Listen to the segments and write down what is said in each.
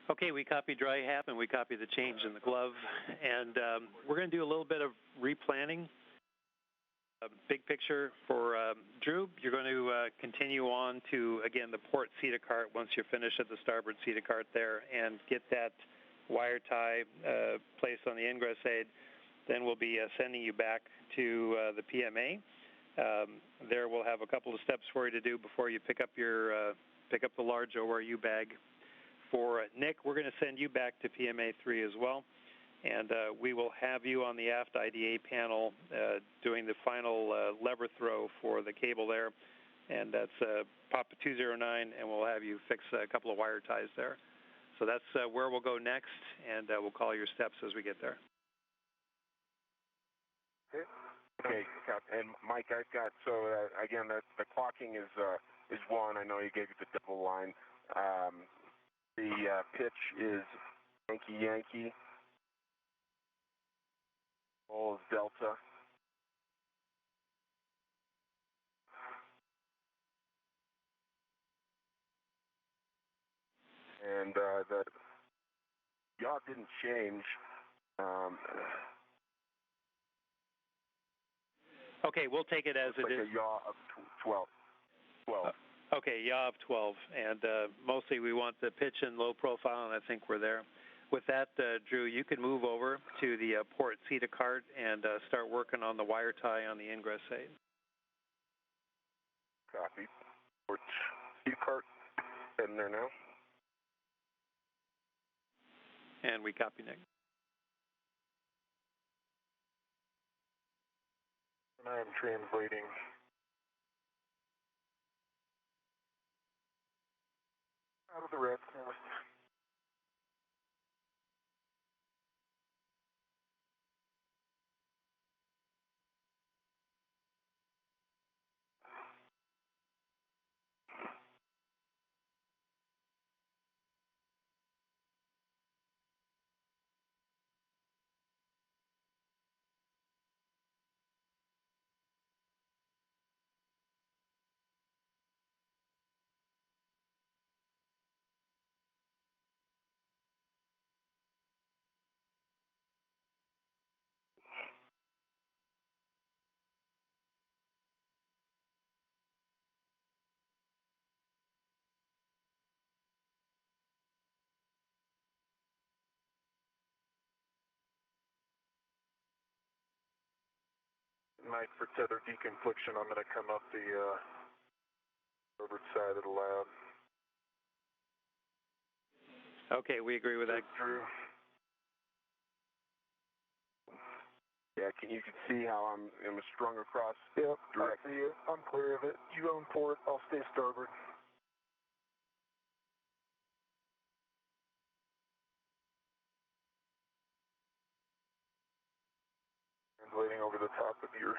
Okay, we copy dry half and we copy the change in the glove. And we're going to do a little bit of replanning. Big picture for Drew, you're going to continue on to, again, the port seat cart once you're finished at the starboard seat cart there and get that wire tie placed on the ingress aid. Then we'll be sending you back to the PMA. There we'll have a couple of steps for you to do before you pick up your the large ORU bag. For Nick, we're going to send you back to PMA 3 as well, and we will have you on the aft IDA panel doing the final lever throw for the cable there, and that's POP 209, and we'll have you fix a couple of wire ties there. So that's where we'll go next, and we'll call your steps as we get there. Okay, and Mike, I've got, so again, the clocking is 1. I know you gave it the double line. The pitch is Yankee Yankee. All is Delta. And the yaw didn't change. Okay, we'll take it as it is. Like a yaw of 12. Okay, yaw of 12, and mostly we want the pitch and low profile, and I think we're there. With that, Drew, you can move over to the port seat cart and start working on the wire tie on the ingress aid. Copy. Port seat cart, heading there now. And we copy, Nick. I'm translating. Out of the red. Mike, for tether deconfliction, I'm going to come up the starboard side of the lab. Okay, we agree with that. Drew. Yeah, you can see how I'm strung across. Yep, direct. I see you. I'm clear of it. You own port. I'll stay starboard. Translating over the top of your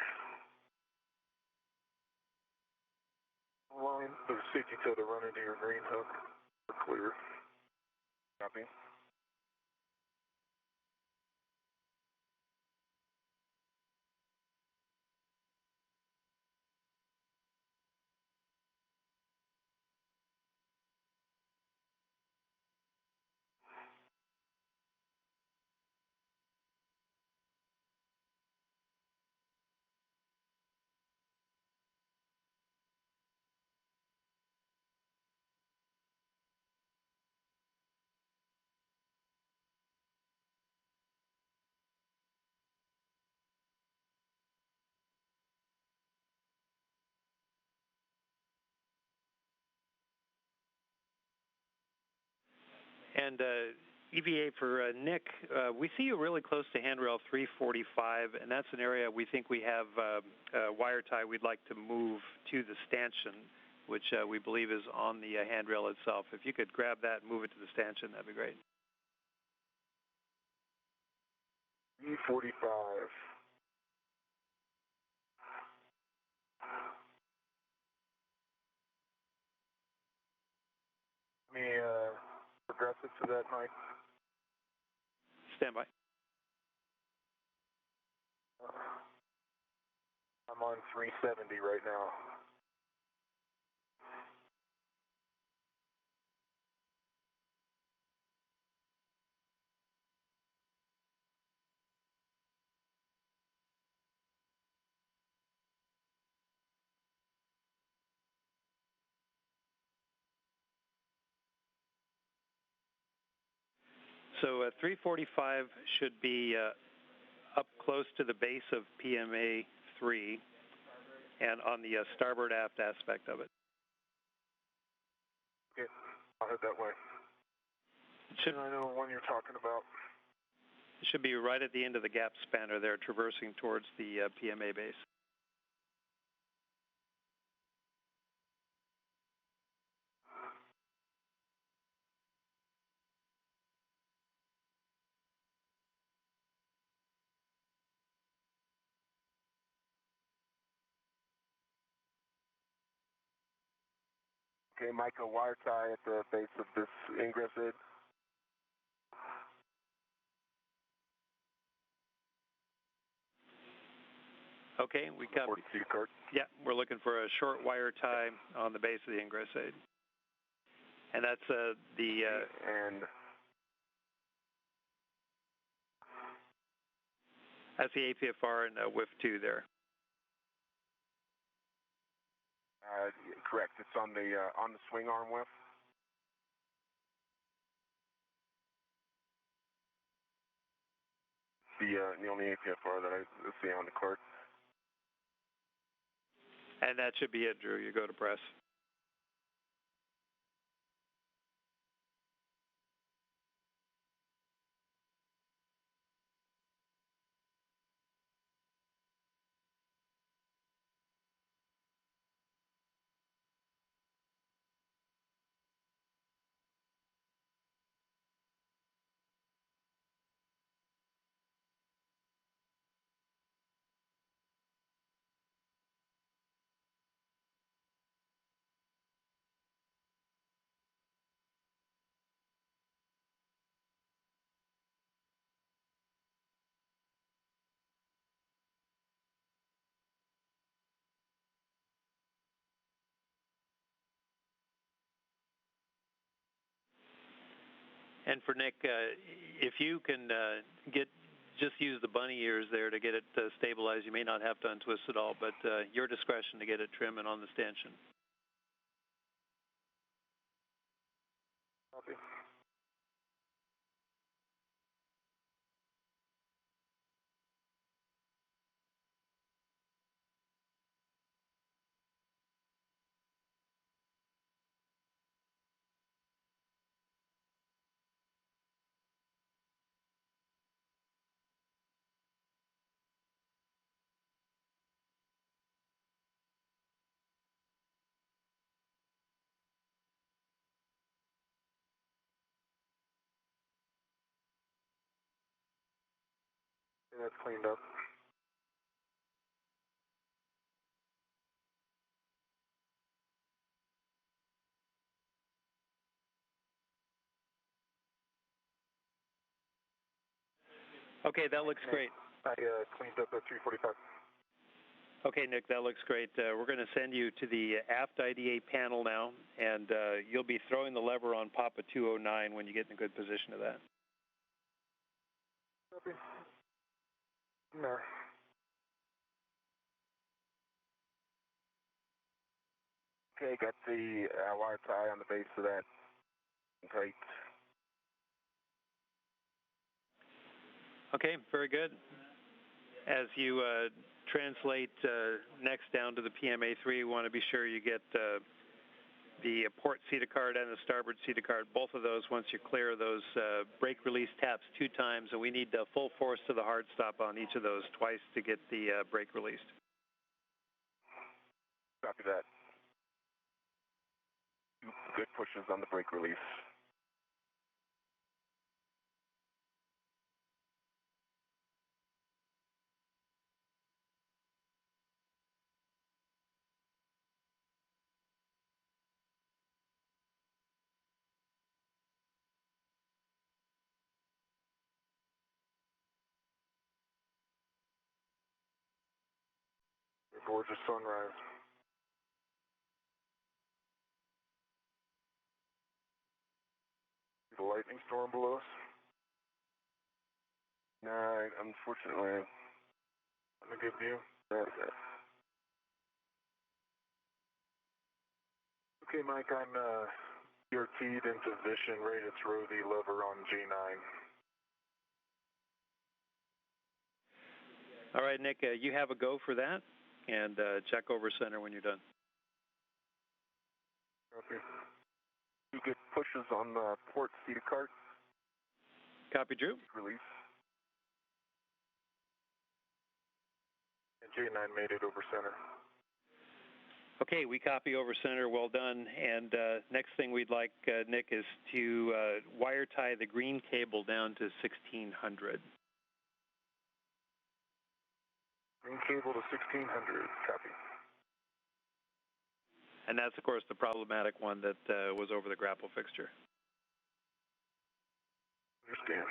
line. There's a safety toe to run into your green hook. We're clear. Copy. And EVA for Nick, we see you really close to handrail 345, and that's an area we think we have a wire tie we'd like to move to the stanchion, which we believe is on the handrail itself. If you could grab that and move it to the stanchion, that'd be great. 345. Let me progress it to that, Mike. Stand by. I'm on 370 right now. So 345 should be up close to the base of PMA 3 and on the starboard aft aspect of it. Okay, I'll head that way. I know the one you're talking about. It should be right at the end of the gap spanner there, traversing towards the PMA base. Okay, Micah, wire tie at the base of this ingress aid. Okay, we copy. Yeah, we're looking for a short wire tie on the base of the ingress aid. And that's that's the APFR and WIF 2 there. Correct. It's on the swing arm WIF. The only APFR that I see on the cart. And that should be it, Drew. You go to press. And for Nick, if you can just use the bunny ears there to get it stabilized. You may not have to untwist it all, but your discretion to get it trim and on the stanchion. Copy. That's cleaned up. Okay, that looks great. I cleaned up at 345. Okay, Nick, that looks great. We're going to send you to the aft IDA panel now, and you'll be throwing the lever on Papa 209 when you get in a good position of that. Copy. No. Okay, got the wire tie on the base of that tight. Okay, very good. As you translate next down to the PMA3, you want to be sure you get the port CETA card and the starboard CETA card, both of those once you clear those brake release taps 2 times, and we need full force to the hard stop on each of those twice to get the brake released. Copy that. Good pushes on the brake release. Gorgeous sunrise. The lightning storm below us? No, unfortunately, I'm a good view. Okay, Mike, I'm ERT'd in position, ready to throw the lever on G9. All right, Nick, you have a go for that, and check over center when you're done. Okay. 2 good pushes on the port seat cart. Copy, Drew. Release. And J9 made it over center. Okay, we copy over center. Well done. And next thing we'd like, Nick, is to wire tie the green cable down to 1600. Green cable to 1600. Copy. And that's, of course, the problematic one that was over the grapple fixture. Understand.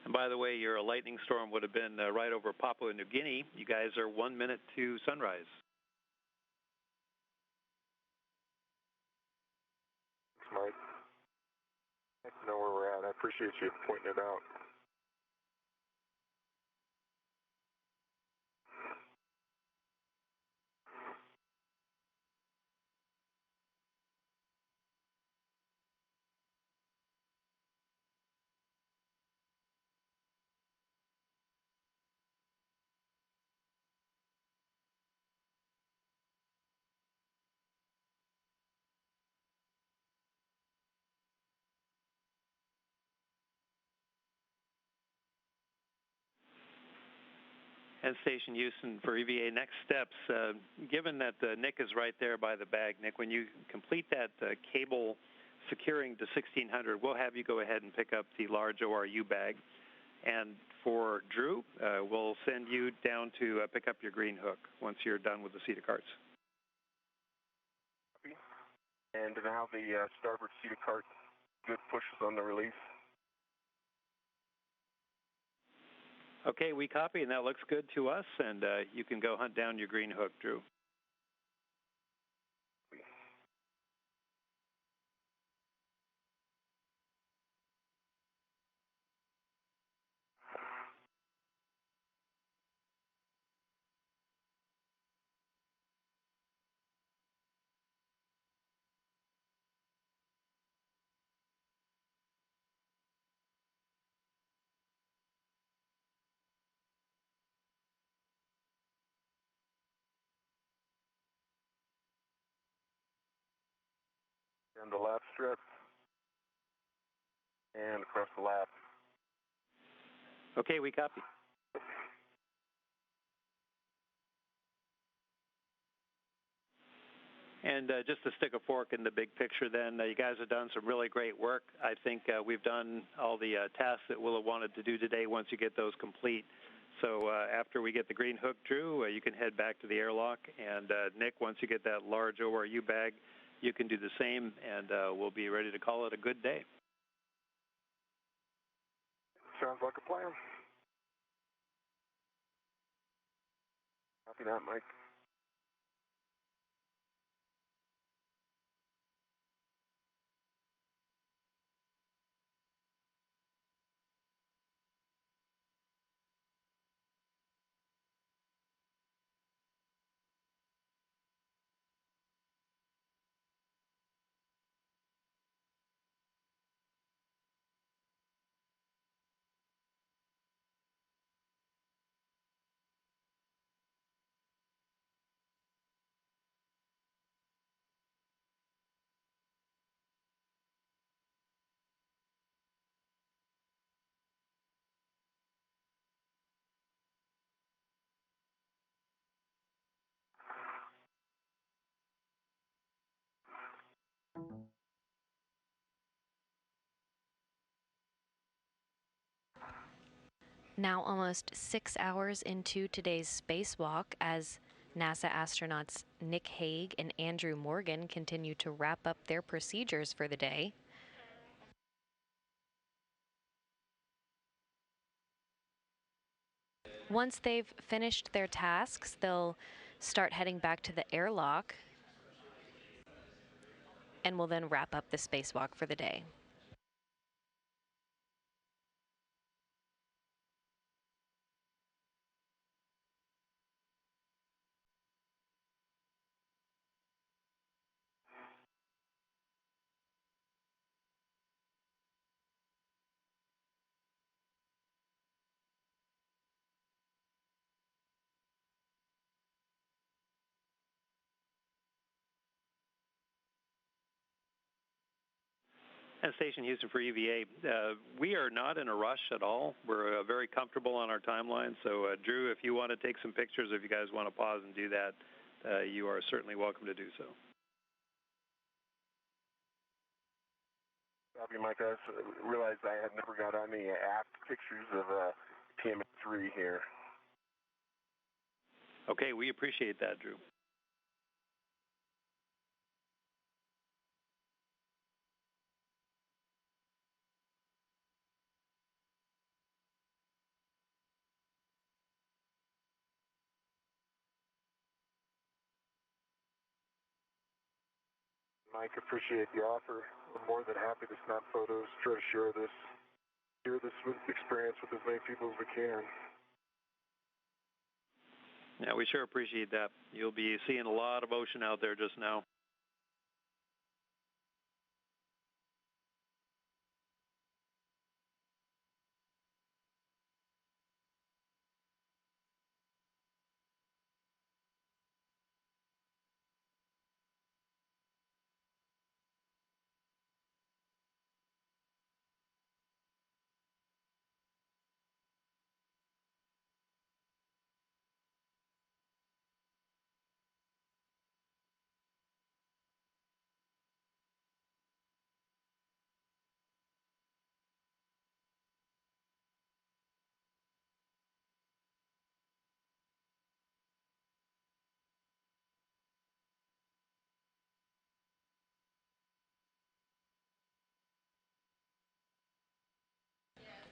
And by the way, your lightning storm would have been right over Papua New Guinea. You guys are 1 minute to sunrise. Thanks, Mike. Nice to know where we're at. I appreciate you pointing it out. And Station Houston for EVA next steps. Given that Nick is right there by the bag, Nick, when you complete that cable securing to 1600, we'll have you go ahead and pick up the large ORU bag. And for Drew, we'll send you down to pick up your green hook once you're done with the seat of carts. And now the starboard seat of cart, good pushes on the release. Okay, we copy, and that looks good to us, and you can go hunt down your green hook, Drew. And the lap strip. And across the lap. Okay, we copy. And just to stick a fork in the big picture then, you guys have done some really great work. I think we've done all the tasks that we'll have wanted to do today once you get those complete. So after we get the green hook, Drew, you can head back to the airlock. And Nick, once you get that large ORU bag, you can do the same, and we'll be ready to call it a good day. Sounds like a plan. Copy that, Mike. Now almost 6 hours into today's spacewalk, as NASA astronauts Nick Hague and Andrew Morgan continue to wrap up their procedures for the day. Once they've finished their tasks, they'll start heading back to the airlock and will then wrap up the spacewalk for the day. Station Houston for EVA. We are not in a rush at all. We're very comfortable on our timeline. So, Drew, if you want to take some pictures, if you guys want to pause and do that, you are certainly welcome to do so. Copy, Mike. I realized I had never got any aft pictures of TMA-3 here. Okay, we appreciate that, Drew. Mike, appreciate the offer. We're more than happy to snap photos, try to share this experience with as many people as we can. Yeah, we sure appreciate that. You'll be seeing a lot of ocean out there just now.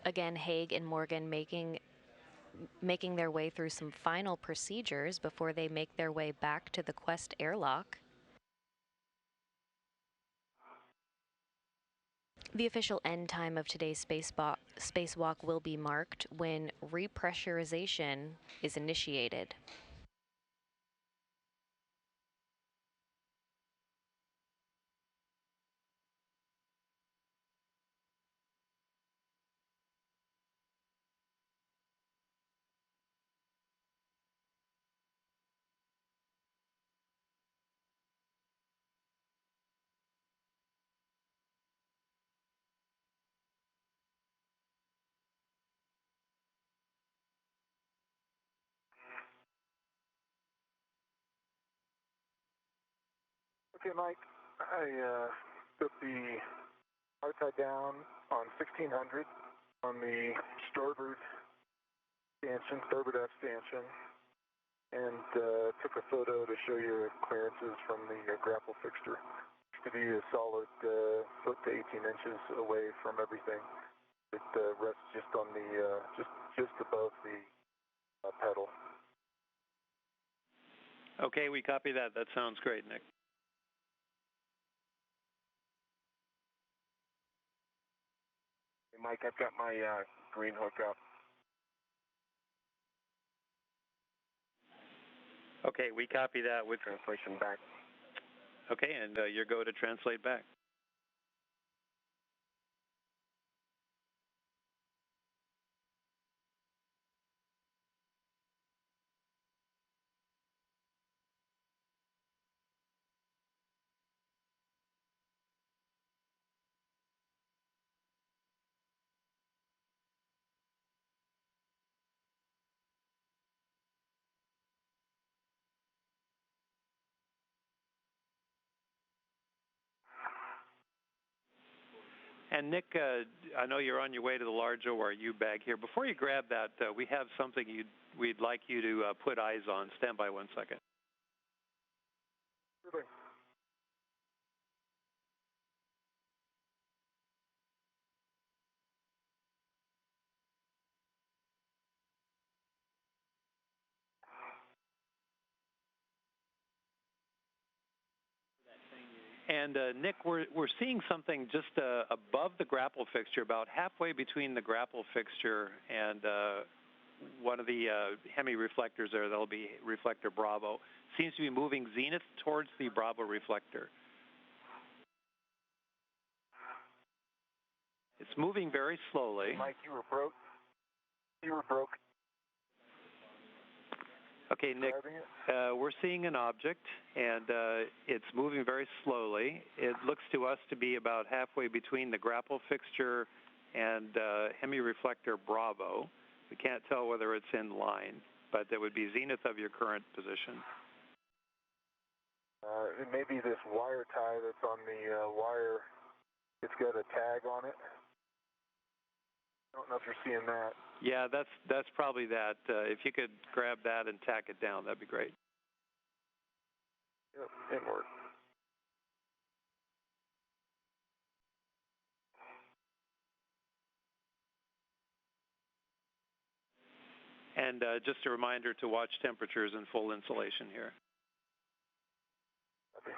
Again, Haig and Morgan making their way through some final procedures before they make their way back to the Quest airlock. The official end time of today's spacewalk will be marked when repressurization is initiated. Okay, Mike, I put the outside down on 1600 on the starboard F stanchion, and took a photo to show you clearances from the grapple fixture. To be a solid foot to 18 inches away from everything. It rests just on the just above the pedal. Okay, we copy that. That sounds great, Nick. Hey, Mike, I've got my green hook up. Okay, we copy that with Translation back. Okay, and your go to translate back. And Nick, I know you're on your way to the large ORU bag here. Before you grab that, we have something we'd like you to put eyes on. Stand by 1 second. Sure. And Nick, we're seeing something just above the grapple fixture, about halfway between the grapple fixture and one of the Hemi reflectors there. That'll be reflector Bravo. Seems to be moving zenith towards the Bravo reflector. It's moving very slowly. Mike, you were broke. You were broke. Okay, Nick, describing it? we're seeing an object, and it's moving very slowly. It looks to us to be about halfway between the grapple fixture and hemi-reflector Bravo. We can't tell whether it's in line, but that would be zenith of your current position. It may be this wire tie that's on the wire. It's got a tag on it. I don't know if you're seeing that. Yeah, that's probably that. If you could grab that and tack it down, that'd be great. Yep, inward. And just a reminder to watch temperatures and full insulation here. Copy.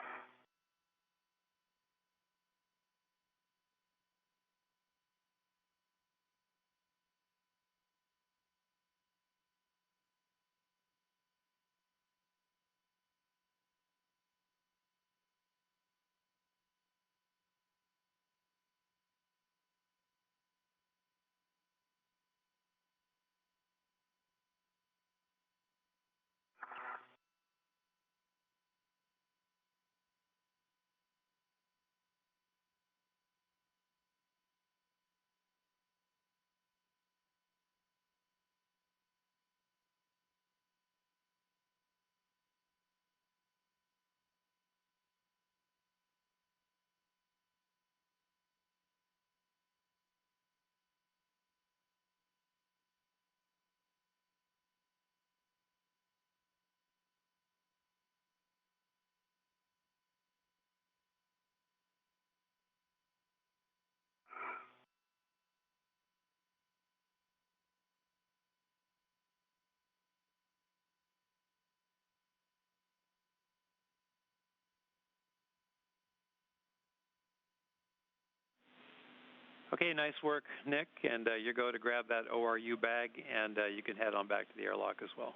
Okay, nice work, Nick. And you go to grab that ORU bag, and you can head on back to the airlock as well.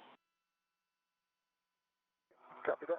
Copy that.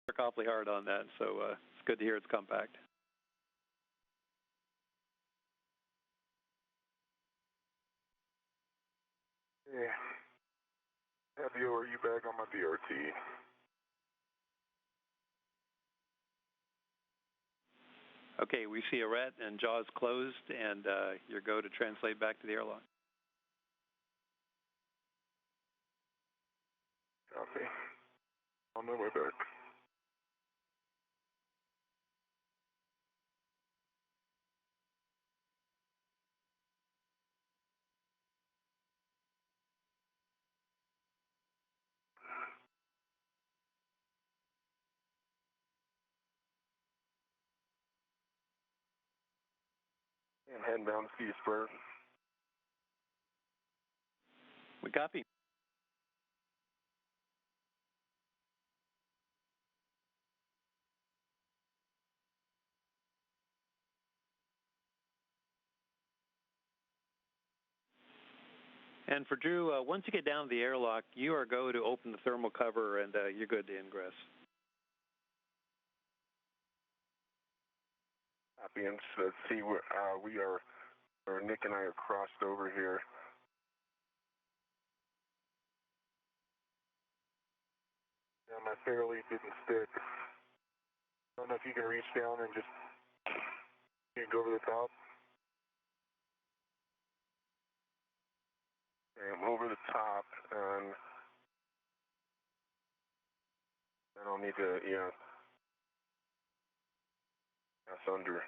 Work awfully hard on that, so it's good to hear it's compact. Yeah. Have the ORU bag on my BRT. Okay, we see a ret and jaws closed, and your go to translate back to the airlock. Copy. On my way back. And heading down to Seaspur. We copy. And for Drew, once you get down to the airlock, you are go to open the thermal cover, and you're good to ingress. Copy, and let's see where we are, or Nick and I are crossed over here. Yeah, my fairlead didn't stick. I don't know if you can reach down and just go over the top. Okay, I'm over the top, and I don't need to, yeah, that's under.